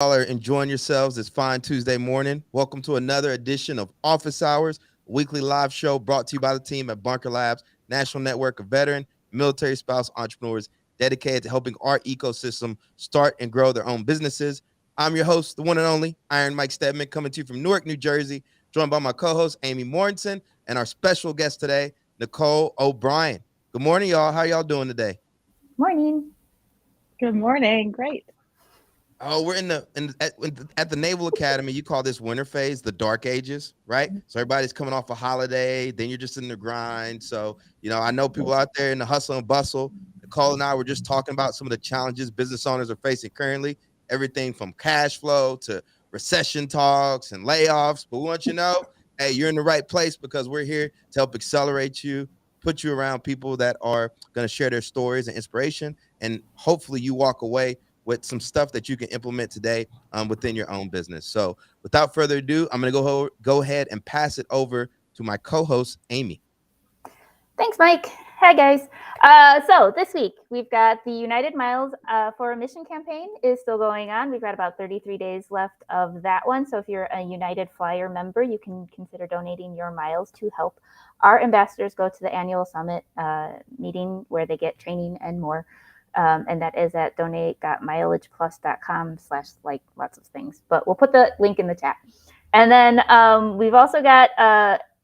Y'all are enjoying yourselves this fine Tuesday morning. Welcome to another edition of Office Hours, a weekly live show brought to you by the team at Bunker Labs, National Network of Veteran, Military Spouse Entrepreneurs dedicated to helping our ecosystem start and grow their own businesses. I'm your host, the one and only Iron Mike Steadman, coming to you from Newark, New Jersey, joined by my co-host, Amy Mortensen, and our special guest today, Nicole O'Brien. Good morning, y'all. How y'all doing today? Morning. Good morning. Great. Oh, we're at the Naval Academy. You call this winter phase the dark ages, right? So everybody's coming off a holiday. Then you're just in the grind. So, I know people out there in the hustle and bustle. Nicole and I were just talking about some of the challenges business owners are facing currently, everything from cash flow to recession talks and layoffs. But we want you to know, hey, you're in the right place because we're here to help accelerate you, put you around people that are going to share their stories and inspiration. And hopefully you walk away with some stuff that you can implement today within your own business. So without further ado, I'm going to go ahead and pass it over to my co-host, Amy. Thanks, Mike. Hi, guys. So this week, we've got the United Miles for a Mission campaign is still going on. We've got about 33 days left of that one. So if you're a United Flyer member, you can consider donating your miles to help our ambassadors go to the annual summit meeting where they get training and more. And that is at donate.mileageplus.com / lots of things. But we'll put the link in the chat. And then we've also got,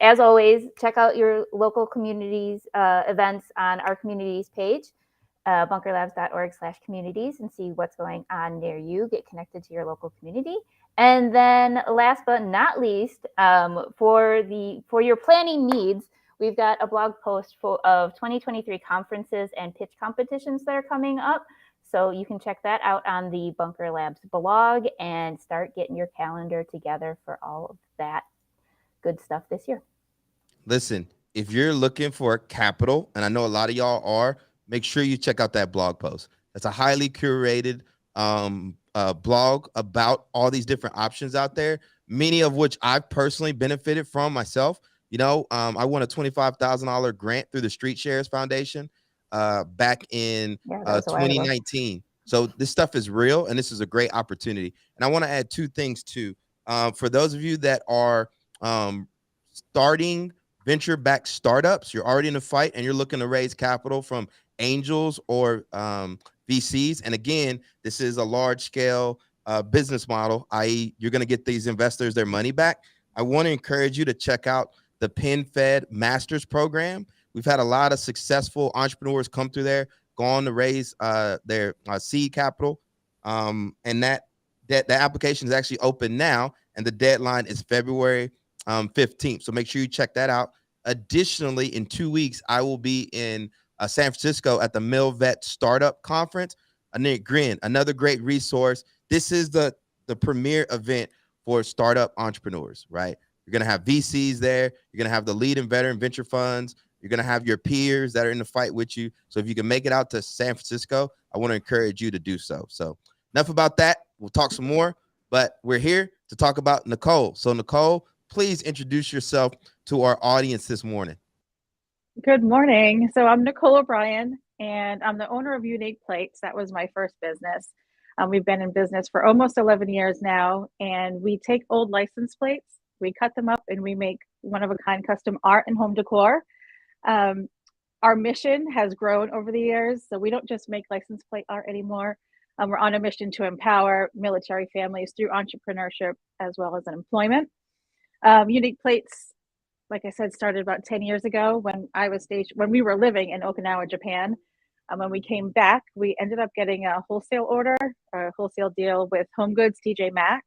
as always, check out your local communities events on our communities page, bunkerlabs.org/communities, and see what's going on near you. Get connected to your local community. And then last but not least, for your planning needs, we've got a blog post of 2023 conferences and pitch competitions that are coming up. So you can check that out on the Bunker Labs blog and start getting your calendar together for all of that good stuff this year. Listen, if you're looking for capital, and I know a lot of y'all are, make sure you check out that blog post. That's a highly curated blog about all these different options out there, many of which I've personally benefited from myself. I won a $25,000 grant through the Street Shares Foundation back in 2019. So this stuff is real, and this is a great opportunity. And I want to add two things too. For those of you that are starting venture-backed startups, you're already in a fight, and you're looking to raise capital from angels or VCs. And again, this is a large-scale business model, i.e., you're going to get these investors their money back. I want to encourage you to check out the PenFed Masters program. We've had a lot of successful entrepreneurs come through there, go on to raise their seed capital. And that application is actually open now, and the deadline is February 15th. So make sure you check that out. Additionally, in 2 weeks, I will be in San Francisco at the MilVet Startup Conference. Again, another great resource. This is the premier event for startup entrepreneurs, right? You're going to have VCs there. You're going to have the lead and veteran venture funds. You're going to have your peers that are in the fight with you. So if you can make it out to San Francisco, I want to encourage you to do so. So enough about that. We'll talk some more, but we're here to talk about Nicole. So Nicole, please introduce yourself to our audience this morning. Good morning. So I'm Nicole O'Brien, and I'm the owner of Unique Plates. That was my first business. We've been in business for almost 11 years now, and we take old license plates, we cut them up, and we make one-of-a-kind custom art and home decor. Our mission has grown over the years, so we don't just make license plate art anymore. We're on a mission to empower military families through entrepreneurship as well as employment. Unique Plates, like I said, started about 10 years ago when we were living in Okinawa, Japan. When we came back, we ended up getting a wholesale deal with Home Goods TJ Maxx.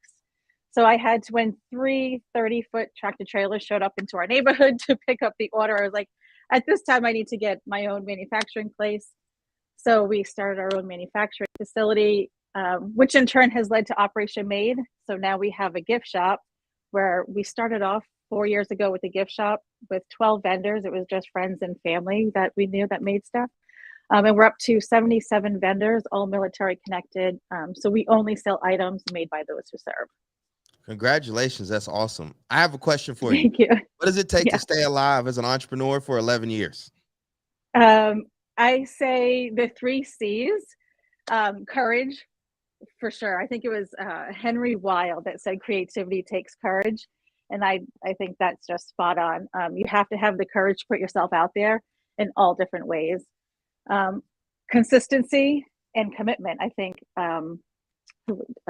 So I had to, when 3 30-foot tractor trailers showed up into our neighborhood to pick up the order, I was like, at this time, I need to get my own manufacturing place. So we started our own manufacturing facility, which in turn has led to Operation Made. So now we have a gift shop where we started off 4 years ago with a gift shop with 12 vendors. It was just friends and family that we knew that made stuff. And we're up to 77 vendors, all military connected. So we only sell items made by those who serve. Congratulations. That's awesome. I have a question for you. Thank you. What does it take to stay alive as an entrepreneur for 11 years? I say the 3 C's: courage, For sure. I think it was Henry Wild that said creativity takes courage. And I think that's just spot on. You have to have the courage to put yourself out there in all different ways. Um, Consistency and commitment. I think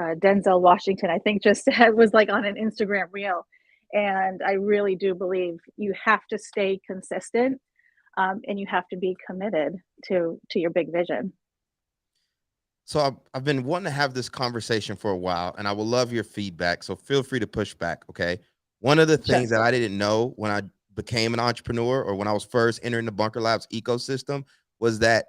Denzel Washington, I think, just was like on an Instagram reel. And I really do believe you have to stay consistent, and you have to be committed to your big vision. So I've been wanting to have this conversation for a while, and I will love your feedback. So feel free to push back. Okay. One of the Sure. things that I didn't know when I became an entrepreneur or when I was first entering the Bunker Labs ecosystem was that,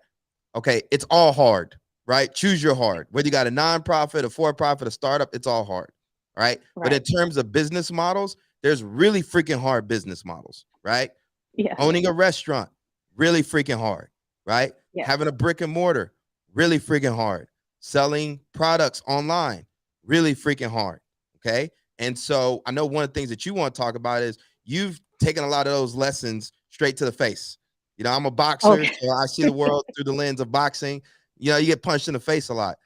okay, it's all hard, right? Choose your hard. Whether you got a nonprofit, a for-profit, a startup, it's all hard, right? But in Right. terms of business models, there's really freaking hard business models, right? Yes. Owning a restaurant, really freaking hard, right? Yes. Having a brick and mortar, really freaking hard. Selling products online, really freaking hard. Okay. And so I know one of the things that you want to talk about is you've taken a lot of those lessons straight to the face. You know, I'm a boxer, Okay. so I see the world through the lens of boxing. You know, you get punched in the face a lot.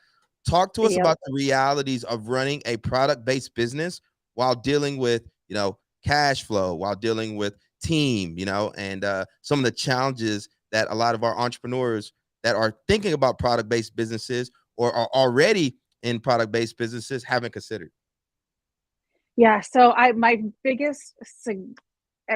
Talk to us Yep. about the realities of running a product-based business while dealing with, you know, cash flow, while dealing with team, you know, and some of the challenges that a lot of our entrepreneurs that are thinking about product-based businesses or are already in product-based businesses haven't considered. Yeah. So my biggest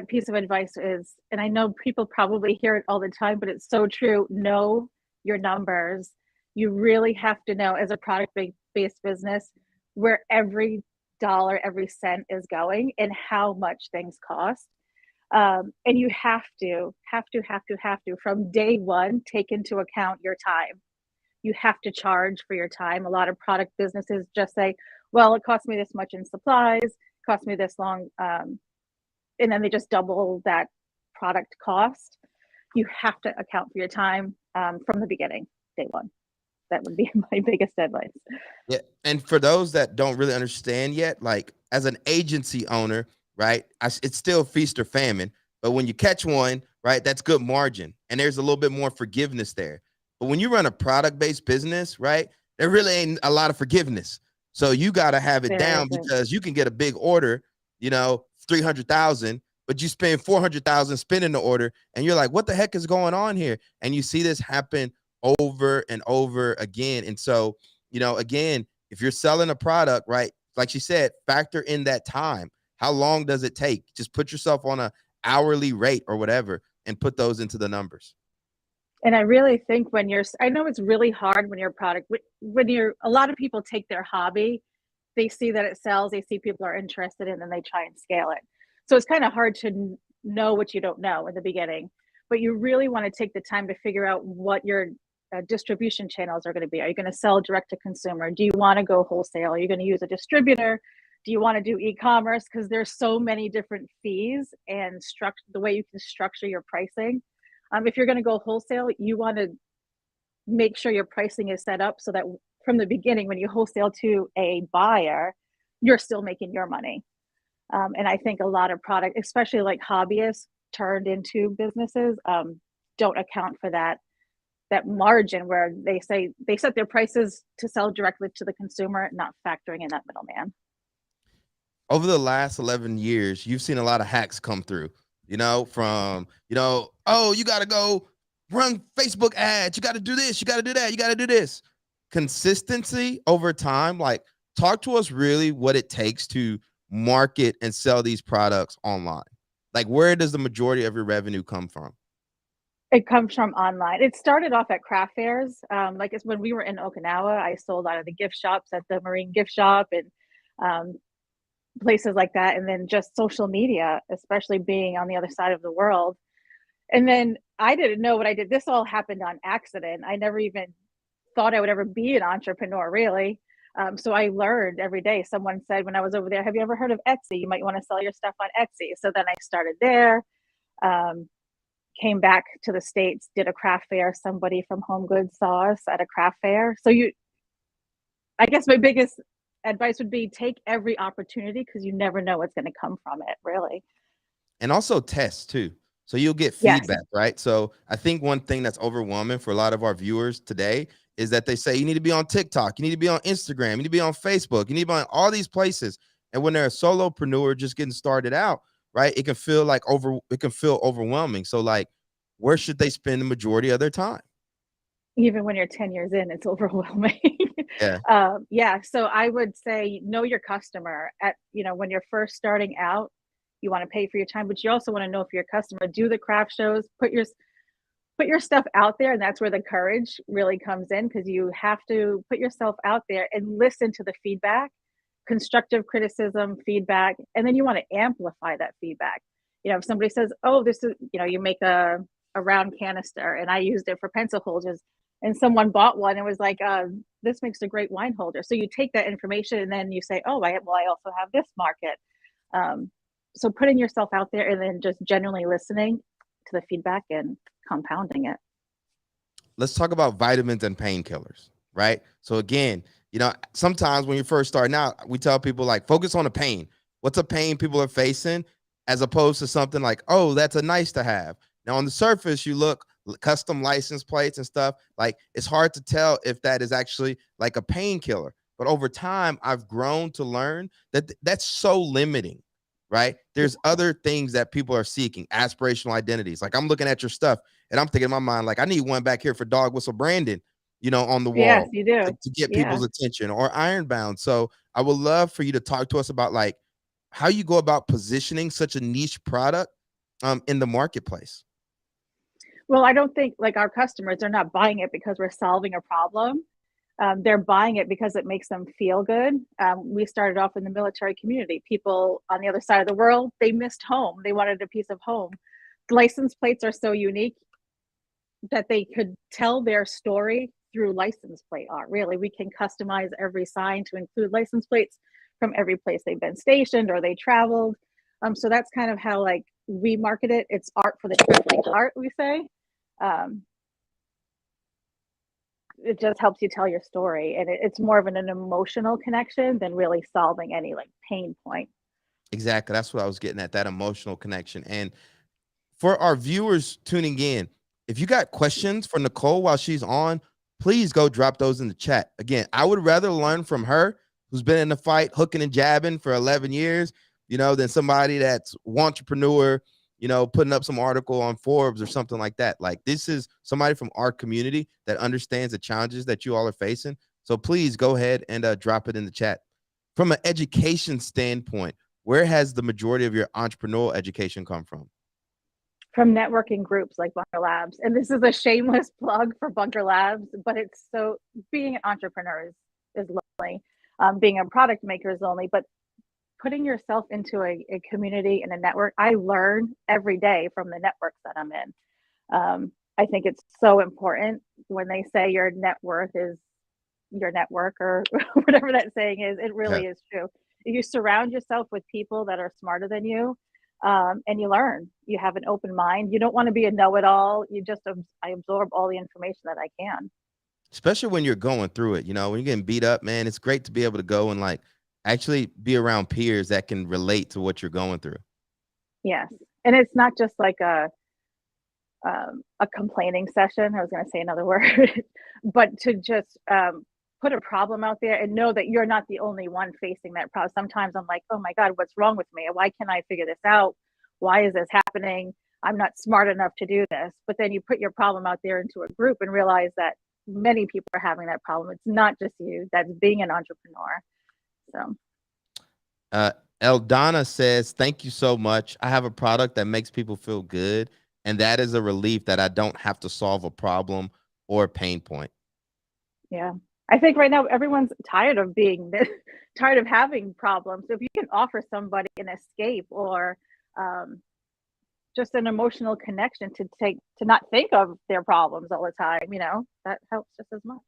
piece of advice is, and I know people probably hear it all the time, but it's so true. Know your numbers. You really have to know as a product-based business where every dollar, every cent is going and how much things cost. And you have to from day one take into account your time. You have to charge for your time. A lot of product businesses just say, well, it cost me this much in supplies, cost me this long, and then they just double that product cost. You have to account for your time, from the beginning, day one. That would be my biggest advice. Yeah. And for those that don't really understand yet, like as an agency owner, right, it's still feast or famine. But when you catch one, right, that's good margin. And there's a little bit more forgiveness there. But when you run a product based business, right, there really ain't a lot of forgiveness. So you got to have it There down isn't. because you can get a big order, you know, 300,000, but you spend 400,000 spending the order. And you're like, what the heck is going on here? And you see this happen over and over again. And so, you know, again, if you're selling a product, right, like she said, factor in that time. How long does it take? Just put yourself on a hourly rate or whatever and put those into the numbers. And I really think I know it's really hard when your product, when a lot of people take their hobby, they see that it sells, they see people are interested in, and they try and scale it. So it's kind of hard to know what you don't know in the beginning, but you really want to take the time to figure out what your distribution channels are going to be. Are you going to sell direct to consumer? Do you want to go wholesale? Are you going to use a distributor? Do you want to do e-commerce? Because there's so many different fees and the way you can structure your pricing. If you're going to go wholesale, you want to make sure your pricing is set up so that from the beginning, when you wholesale to a buyer, you're still making your money. And I think a lot of product, especially like hobbyists turned into businesses, don't account for that margin where they say they set their prices to sell directly to the consumer, not factoring in that middleman. Over the last 11 years, you've seen a lot of hacks come through, you know, from, you know, oh, you got to go run Facebook ads. You got to do this. You got to do that. You got to do this. Consistency over time. Like, talk to us really what it takes to market and sell these products online. Like, where does the majority of your revenue come from? It comes from online. It started off at craft fairs. Like it's when we were in Okinawa, I sold out of the gift shops at the Marine Gift Shop and places like that. And then just social media, especially being on the other side of the world. And then I didn't know what I did. This all happened on accident. I never even thought I would ever be an entrepreneur, really. So I learned every day. Someone said when I was over there, have you ever heard of Etsy? You might want to sell your stuff on Etsy. So then I started there. Came back to the States, did a craft fair. Somebody from Home Goods saw us at a craft fair. So I guess my biggest advice would be take every opportunity because you never know what's going to come from it, really. And also test too. So you'll get Yes. feedback, right? So I think one thing that's overwhelming for a lot of our viewers today is that they say you need to be on TikTok, you need to be on Instagram, you need to be on Facebook, you need to be on all these places. And when they're a solopreneur just getting started out, right, it can feel overwhelming. So like, where should they spend the majority of their time? Even when you're 10 years in, it's overwhelming. Yeah. Yeah, so I would say know your customer. When you're first starting out, you want to pay for your time, but you also want to know if your customer. Do the craft shows, put your stuff out there, and that's where the courage really comes in, because you have to put yourself out there and listen to the feedback, constructive criticism, feedback, and then you want to amplify that feedback. If somebody says, oh, this is, you make a round canister and I used it for pencil holders, and someone bought one and was like, this makes a great wine holder. So you take that information and then you say, oh, I also have this market. So putting yourself out there and then just genuinely listening to the feedback and compounding it. Let's talk about vitamins and painkillers, right? So again, sometimes when you're first starting out, we tell people like, focus on the pain. What's a pain people are facing, as opposed to something like, oh, that's a nice to have. Now on the surface, you look custom license plates and stuff, like it's hard to tell if that is actually like a painkiller. But over time, I've grown to learn that that's so limiting, right? There's other things that people are seeking, aspirational identities. Like I'm looking at your stuff and I'm thinking in my mind, like I need one back here for dog whistle Brandon, on the wall. Yes, you do. To get people's attention, or Ironbound. So I would love for you to talk to us about like how you go about positioning such a niche product in the marketplace. Well, I don't think like our customers are not buying it because we're solving a problem. They're buying it because it makes them feel good. We started off in the military community. People on the other side of the world, they missed home. They wanted a piece of home. License plates are so unique that they could tell their story through license plate art. Really, we can customize every sign to include license plates from every place they've been stationed or they traveled. So that's kind of how like we market it. It's art for the traveling heart, we say. It just helps you tell your story, and it's more of an emotional connection than really solving any like pain point. Exactly. That's what I was getting at, that emotional connection. And for our viewers tuning in, if you got questions for Nicole while she's on, please go drop those in the chat. Again, I would rather learn from her, who's been in the fight, hooking and jabbing for 11 years, than somebody that's entrepreneur, putting up some article on Forbes or something like that. Like this is somebody from our community that understands the challenges that you all are facing. So please go ahead and drop it in the chat. From an education standpoint, where has the majority of your entrepreneurial education come from? From networking groups like Bunker Labs. And this is a shameless plug for Bunker Labs, but it's so being an entrepreneur is lonely. Being a product maker is lonely, but putting yourself into a community and a network, I learn every day from the networks that I'm in. I think it's so important when they say your net worth is your network, or whatever that saying is. It really is true. If you surround yourself with people that are smarter than you, and you learn, you have an open mind. You don't want to be a know-it-all. I absorb all the information that I can. Especially when you're going through it, when you're getting beat up, man, it's great to be able to go and like actually be around peers that can relate to what you're going through. Yes. And it's not just like a complaining session. I was going to say another word, but to just put a problem out there and know that you're not the only one facing that problem. Sometimes I'm like, oh my God, what's wrong with me? Why can't I figure this out? Why is this happening? I'm not smart enough to do this. But then you put your problem out there into a group and realize that many people are having that problem. It's not just you that's being an entrepreneur. So Eldana says, thank you so much. I have a product that makes people feel good, and that is a relief that I don't have to solve a problem or a pain point. Yeah. I think right now everyone's tired of tired of having problems. So if you can offer somebody an escape or just an emotional connection to not think of their problems all the time, that helps just as much.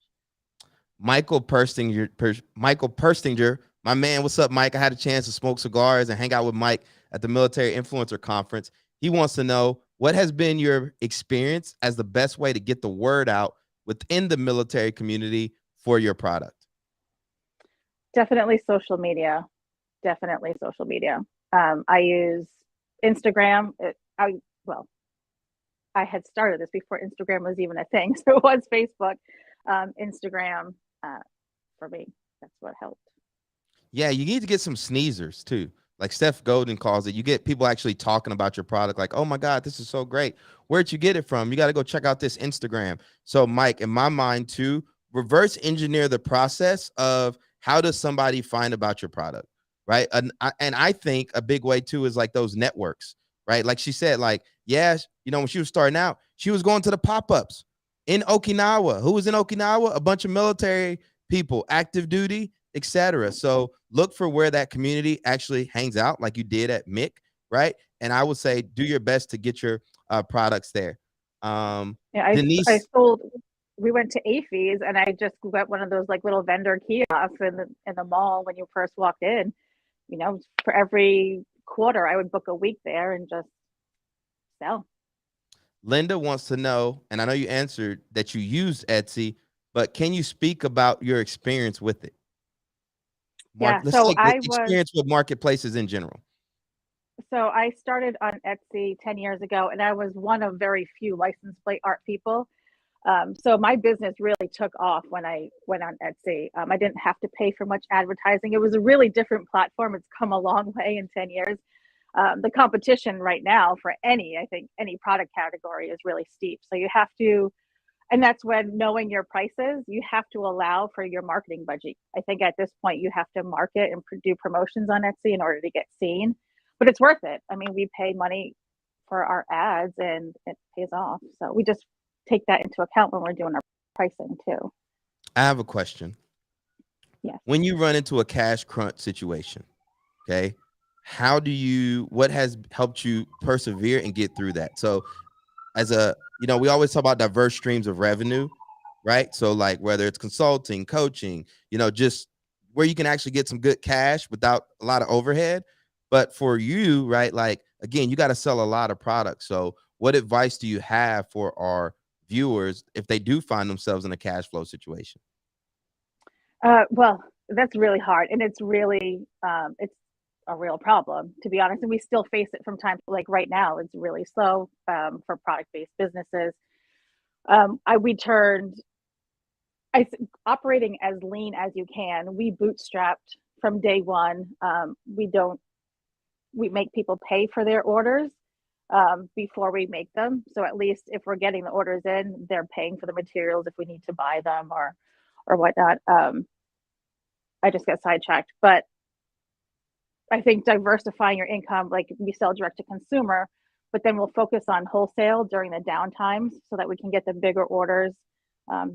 Michael Perstinger, my man, what's up, Mike? I had a chance to smoke cigars and hang out with Mike at the Military Influencer Conference. He wants to know, what has been your experience as the best way to get the word out within the military community for your product? Definitely social media. I use Instagram. I had started this before Instagram was even a thing. So it was Facebook. Instagram for me. That's what helped. Yeah, you need to get some sneezers too. Like Steph Golden calls it. You get people actually talking about your product, like, oh my God, this is so great. Where'd you get it from? You got to go check out this Instagram. So, Mike, in my mind, too, reverse engineer the process of how does somebody find about your product, right? And I think a big way too is like those networks, right? Like she said, like, yes, you know, when she was starting out, she was going to the pop-ups in Okinawa. Who was in Okinawa? A bunch of military people, active duty, etc. So look for where that community actually hangs out, like you did at Mick, right? And I would say do your best to get your products there. Yeah, I Denise, sold. We went to AFES, and I just got one of those like little vendor kiosks in the mall when you first walked in. You know, for every quarter, I would book a week there and just sell. Linda wants to know, and I know you answered that you used Etsy, but can you speak about your experience with it? Yeah, Let's so say the experience with marketplaces in general. I started on Etsy 10 years ago, and I was one of very few license plate art people. So my business really took off when I went on Etsy. I didn't have to pay for much advertising. It was a really different platform. It's come a long way in 10 years. The competition right now for I think any product category is really steep. So you have to, and that's when knowing your prices, you have to allow for your marketing budget. I think at this point you have to market and do promotions on Etsy in order to get seen, but it's worth it. I mean, we pay money for our ads and it pays off. So we just take that into account when we're doing our pricing too. I have a question. Yes. When you run into a cash crunch situation, okay, what has helped you persevere and get through that? So we always talk about diverse streams of revenue, right? So like whether it's consulting, coaching, just where you can actually get some good cash without a lot of overhead. But for you, right, like, again, you got to sell a lot of products. So what advice do you have for our viewers if they do find themselves in a cash flow situation? Well, that's really hard, and it's really it's a real problem, to be honest. And we still face it from time, like right now, it's really slow for product-based businesses. Operating as lean as you can. We bootstrapped from day one. We make people pay for their orders before we make them. So at least if we're getting the orders in, they're paying for the materials if we need to buy them or whatnot. I just got sidetracked, but I think diversifying your income, like we sell direct to consumer, but then we'll focus on wholesale during the downtimes so that we can get the bigger orders.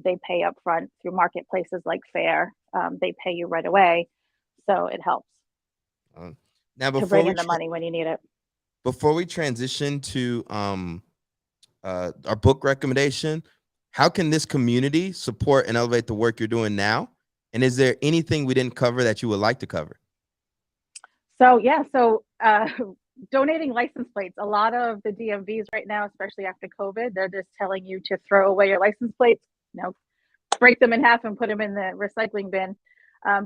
They pay up front through marketplaces like Fair. They pay you right away. So it helps now to bring in the money when you need it. Before we transition to our book recommendation, how can this community support and elevate the work you're doing now? And is there anything we didn't cover that you would like to cover? So donating license plates. A lot of the DMVs right now, especially after COVID, they're just telling you to throw away your license plates, break them in half and put them in the recycling bin.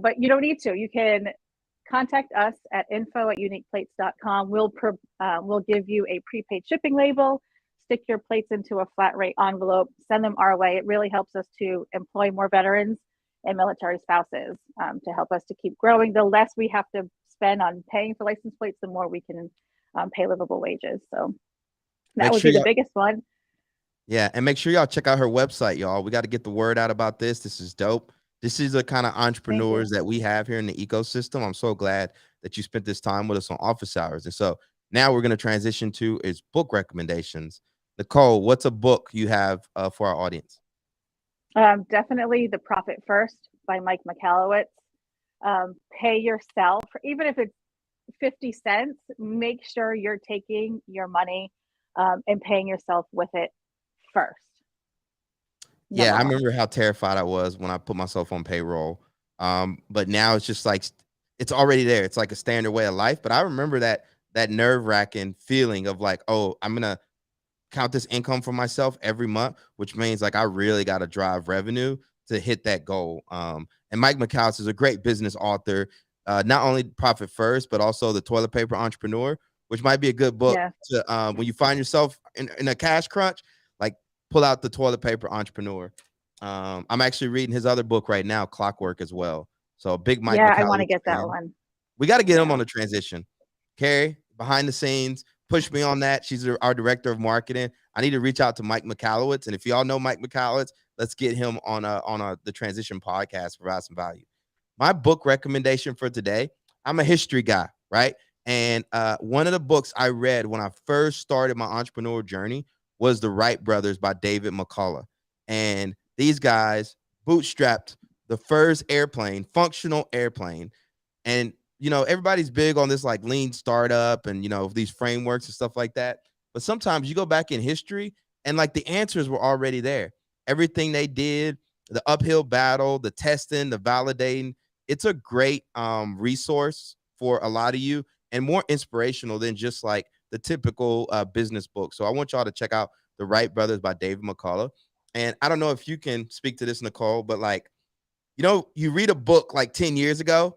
But you don't need to. You can contact us at info@uniqueplates.com. We'll give you a prepaid shipping label, stick your plates into a flat rate envelope, send them our way. It really helps us to employ more veterans and military spouses to help us to keep growing. The less we have to spend on paying for license plates, the more we can pay livable wages. So that would be the biggest one. Yeah, and make sure y'all check out her website, y'all. We got to get the word out about this. This is dope. This is the kind of entrepreneurs that we have here in the ecosystem. I'm so glad that you spent this time with us on office hours. And so now we're going to transition to is book recommendations. Nicole, what's a book you have for our audience? Definitely The Profit First by Mike Michalowicz. Pay yourself, even if it's 50 cents, make sure you're taking your money and paying yourself with it first. Yeah, I remember how terrified I was when I put myself on payroll. But now it's just like, it's already there. It's like a standard way of life. But I remember that nerve-wracking feeling of like, oh, I'm going to count this income for myself every month, which means like I really got to drive revenue to hit that goal. And Mike Michalowicz is a great business author, not only Profit First, but also The Toilet Paper Entrepreneur, which might be a good book to when you find yourself in a cash crunch, like pull out The Toilet Paper Entrepreneur. I'm actually reading his other book right now, Clockwork, as well. So big Mike Yeah, I want to McCallum get that fan. one. We got to get him Yeah. on the transition. Carrie, behind the scenes, push me on that. She's our director of marketing. I need to reach out to Mike McCallowitz, and if y'all know Mike McCallowitz, let's get him on the transition podcast, provide some value. My book recommendation for today, I'm a history guy, right? And one of the books I read when I first started my entrepreneurial journey was The Wright Brothers by David McCullough. And these guys bootstrapped the first airplane, functional airplane. And, everybody's big on this like lean startup and, these frameworks and stuff like that. But sometimes you go back in history and like the answers were already there. Everything they did, the uphill battle, the testing, the validating, it's a great resource for a lot of you and more inspirational than just like the typical business book. So I want y'all to check out The Wright Brothers by David McCullough. And I don't know if you can speak to this, Nicole, but like, you read a book like 10 years ago,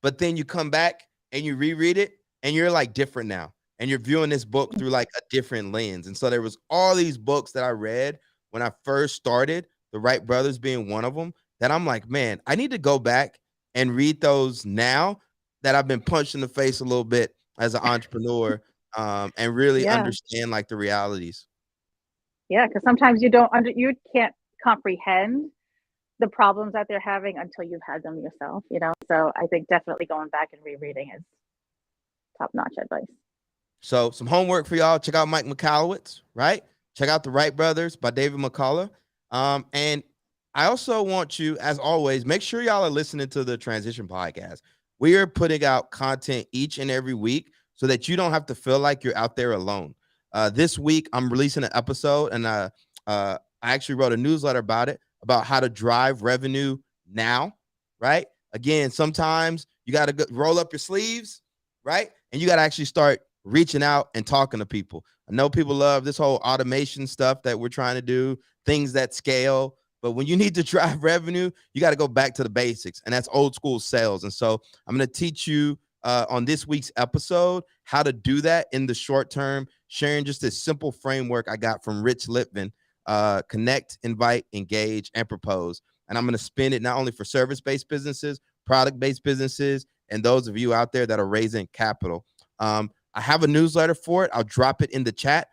but then you come back and you reread it and you're like different now. And you're viewing this book through like a different lens. And so there was all these books that I read when I first started, The Wright Brothers being one of them, that I'm like, man, I need to go back and read those now that I've been punched in the face a little bit as an entrepreneur, and really Yeah. understand like the realities. Yeah, because sometimes you can't comprehend the problems that they're having until you've had them yourself, So I think definitely going back and rereading is top-notch advice. So some homework for y'all. Check out Mike McCallowitz, right? Check out The Wright Brothers by David McCullough. And I also want you, as always, make sure y'all are listening to the Transition Podcast. We are putting out content each and every week so that you don't have to feel like you're out there alone. This week, I'm releasing an episode, and I actually wrote a newsletter about how to drive revenue now, right? Again, sometimes you got to roll up your sleeves, right? And you got to actually start reaching out and talking to people. I know people love this whole automation stuff that we're trying to do, things that scale. But when you need to drive revenue, you got to go back to the basics, and that's old school sales. And so I'm going to teach you on this week's episode how to do that in the short term, sharing just this simple framework I got from Rich Litvin. Connect, invite, engage, and propose. And I'm going to spin it not only for service-based businesses, product-based businesses, and those of you out there that are raising capital. I have a newsletter for it. I'll drop it in the chat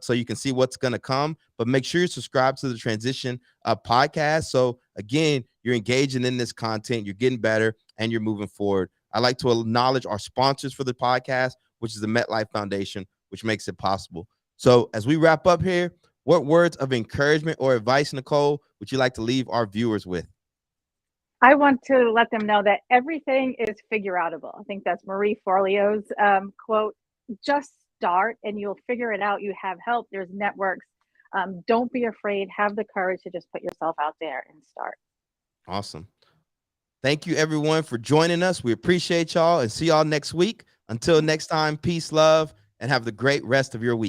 so you can see what's going to come. But make sure you subscribe to the Transition podcast. So again, you're engaging in this content, you're getting better, and you're moving forward. I'd like to acknowledge our sponsors for the podcast, which is the MetLife Foundation, which makes it possible. So as we wrap up here, what words of encouragement or advice, Nicole, would you like to leave our viewers with? I want to let them know that everything is figure outable. I think that's Marie Forleo's quote. Just start and you'll figure it out. You have help. There's networks. Don't be afraid. Have the courage to just put yourself out there and start. Awesome. Thank you, everyone, for joining us. We appreciate y'all and see y'all next week. Until next time, peace, love, and have the great rest of your week.